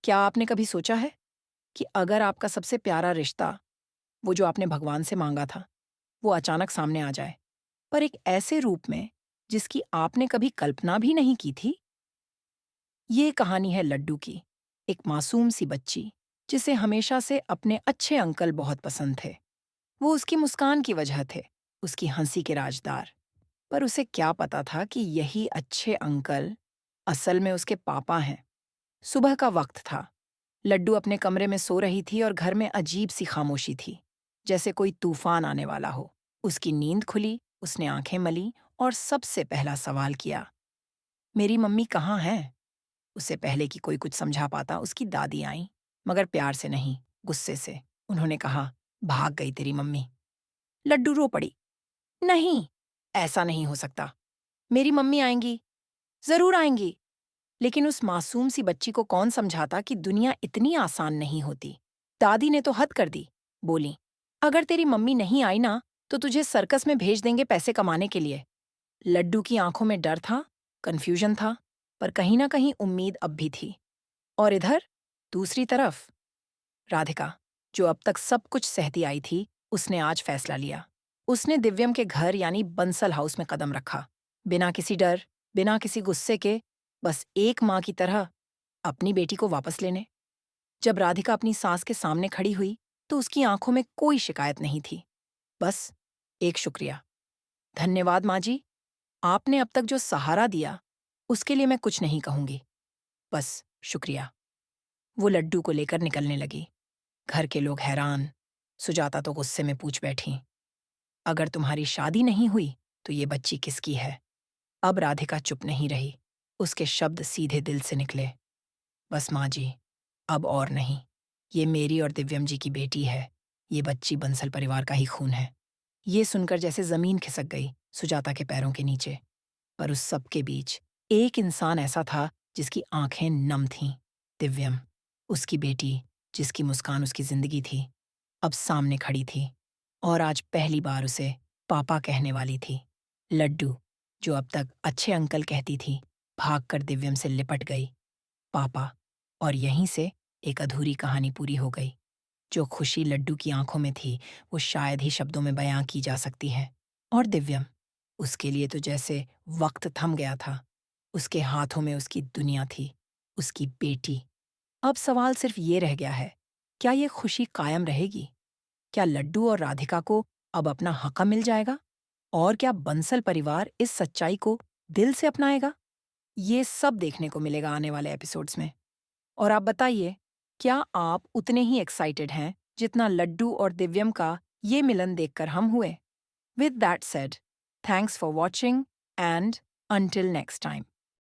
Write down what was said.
क्या आपने कभी सोचा है कि अगर आपका सबसे प्यारा रिश्ता, वो जो आपने भगवान से मांगा था, वो अचानक सामने आ जाए, पर एक ऐसे रूप में जिसकी आपने कभी कल्पना भी नहीं की थी? ये कहानी है लड्डू की, एक मासूम सी बच्ची, जिसे हमेशा से अपने अच्छे अंकल बहुत पसंद थे। वो उसकी मुस्कान की वजह थे, उसकी हंसी के राजदार। पर उसे क्या पता था कि यही अच्छे अंकल असल में उसके पापा हैं। सुबह का वक्त था। लड्डू अपने कमरे में सो रही थी और घर में अजीब सी खामोशी थी, जैसे कोई तूफान आने वाला हो। उसकी नींद खुली, उसने आंखें मली और सबसे पहला सवाल किया, मेरी मम्मी कहाँ हैं? उससे पहले कि कोई कुछ समझा पाता, उसकी दादी आईं, मगर प्यार से नहीं, गुस्से से। उन्होंने कहा, भाग गई तेरी मम्मी। लड्डू रो पड़ी। नहीं, ऐसा नहीं हो सकता। मेरी मम्मी आएंगी, जरूर आएंगी। लेकिन उस मासूम सी बच्ची को कौन समझाता कि दुनिया इतनी आसान नहीं होती। दादी ने तो हद कर दी। बोली, अगर तेरी मम्मी नहीं आई ना, तो तुझे सर्कस में भेज देंगे पैसे कमाने के लिए। लड्डू की आंखों में डर था, कन्फ्यूजन था, पर कहीं ना कहीं उम्मीद अब भी थी। और इधर, दूसरी तरफ, राधिका, जो अब तक सब कुछ सहती आई थी, उसने आज फैसला लिया। उसने दिव्यम के घर यानी बंसल हाउस में कदम रखा। बिना किसी डर, बिना किसी गुस्से के, बस एक माँ की तरह अपनी बेटी को वापस लेने। जब राधिका अपनी सास के सामने खड़ी हुई, तो उसकी आंखों में कोई शिकायत नहीं थी, बस एक शुक्रिया। धन्यवाद माँ जी, आपने अब तक जो सहारा दिया, उसके लिए मैं कुछ नहीं कहूंगी, बस शुक्रिया। वो लड्डू को लेकर निकलने लगी। घर के लोग हैरान, सुजाता तो गुस्से में पूछ बैठी, अगर तुम्हारी शादी नहीं हुई तो ये बच्ची किसकी है? अब राधिका चुप नहीं रही। उसके शब्द सीधे दिल से निकले, बस माँ जी, अब और नहीं। ये मेरी और दिव्यम जी की बेटी है। ये बच्ची बंसल परिवार का ही खून है। ये सुनकर जैसे जमीन खिसक गई सुजाता के पैरों के नीचे। पर उस सब के बीच एक इंसान ऐसा था जिसकी आंखें नम थीं। दिव्यम, उसकी बेटी, जिसकी मुस्कान उसकी जिंदगी थी, अब सामने खड़ी थी और आज पहली बार उसे पापा कहने वाली थी। लड्डू, जो अब तक अच्छे अंकल कहती थी, भागकर दिव्यम से लिपट गई। पापा, और यहीं से एक अधूरी कहानी पूरी हो गई। जो खुशी लड्डू की आंखों में थी, वो शायद ही शब्दों में बयां की जा सकती है। और दिव्यम, उसके लिए तो जैसे वक्त थम गया था। उसके हाथों में उसकी दुनिया थी, उसकी बेटी। अब सवाल सिर्फ ये रह गया है, क्या ये खुशी कायम रहेगी? क्या लड्डू और राधिका को अब अपना हक़ मिल जाएगा? और क्या बंसल परिवार इस सच्चाई को दिल से अपनाएगा? ये सब देखने को मिलेगा आने वाले एपिसोड्स में। और आप बताइए, क्या आप उतने ही एक्साइटेड हैं जितना लड्डू और दिव्यम का ये मिलन देखकर हम हुए? With that said, thanks for watching and until next time.